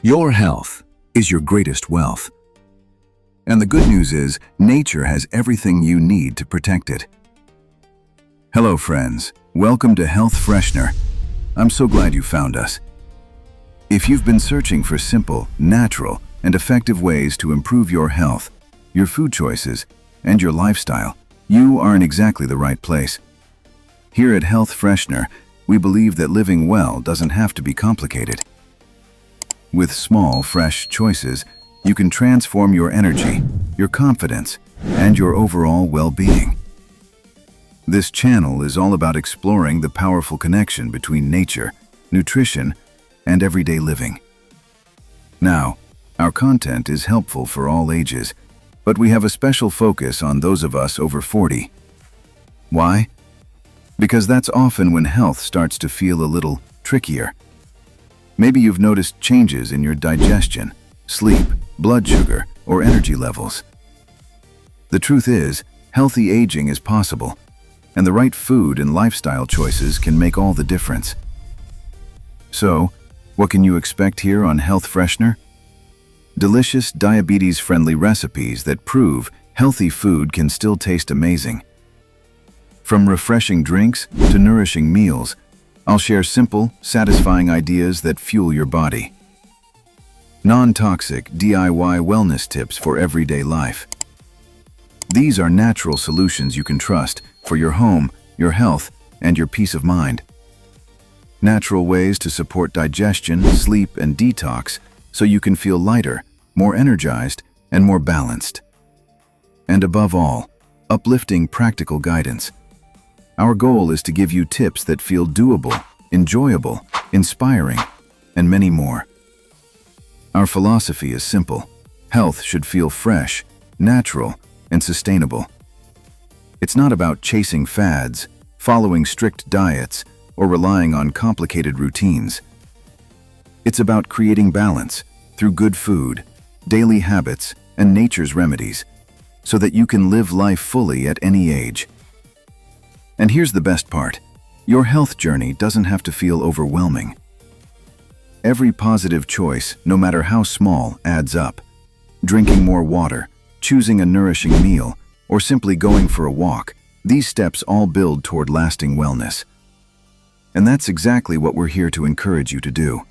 Your health is your greatest wealth. And the good news is, nature has everything you need to protect it. Hello friends, welcome to Health Freshner. I'm so glad you found us. If you've been searching for simple, natural, and effective ways to improve your health, your food choices, and your lifestyle, you are in exactly the right place. Here at Health Freshner, we believe that living well doesn't have to be complicated. With small, fresh choices, you can transform your energy, your confidence, and your overall well-being. This channel is all about exploring the powerful connection between nature, nutrition, and everyday living. Now, our content is helpful for all ages, but we have a special focus on those of us over 40. Why? Because that's often when health starts to feel a little trickier. Maybe you've noticed changes in your digestion, sleep, blood sugar, or energy levels. The truth is, healthy aging is possible, and the right food and lifestyle choices can make all the difference. So, what can you expect here on Health Freshner? Delicious, diabetes-friendly recipes that prove healthy food can still taste amazing. From refreshing drinks to nourishing meals, I'll share simple, satisfying ideas that fuel your body. Non-toxic DIY wellness tips for everyday life. These are natural solutions you can trust for your home, your health, and your peace of mind. Natural ways to support digestion, sleep, and detox so you can feel lighter, more energized, and more balanced. And above all, uplifting practical guidance. Our goal is to give you tips that feel doable, enjoyable, inspiring, and many more. Our philosophy is simple. Health should feel fresh, natural, and sustainable. It's not about chasing fads, following strict diets, or relying on complicated routines. It's about creating balance through good food, daily habits, and nature's remedies, so that you can live life fully at any age. And here's the best part. Your health journey doesn't have to feel overwhelming. Every positive choice, no matter how small, adds up. Drinking more water, choosing a nourishing meal, or simply going for a walk, these steps all build toward lasting wellness. And that's exactly what we're here to encourage you to do.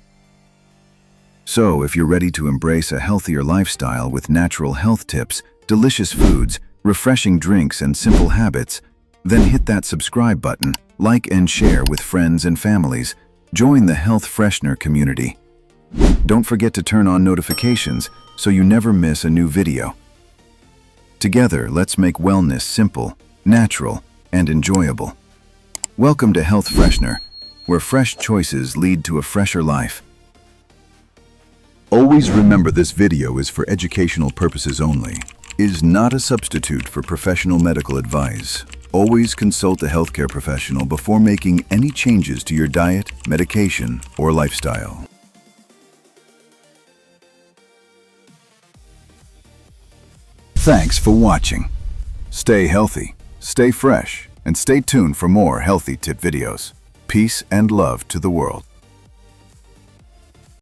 So, if you're ready to embrace a healthier lifestyle with natural health tips, delicious foods, refreshing drinks, and simple habits, then hit that subscribe button, like and share with friends and families. Join the Health Freshner community. Don't forget to turn on notifications so you never miss a new video. Together, let's make wellness simple, natural, and enjoyable. Welcome to Health Freshner, where fresh choices lead to a fresher life. Always remember, this video is for educational purposes only. It is not a substitute for professional medical advice. Always consult a healthcare professional before making any changes to your diet, medication, or lifestyle. Thanks for watching. Stay healthy, stay fresh, and stay tuned for more healthy tip videos. Peace and love to the world.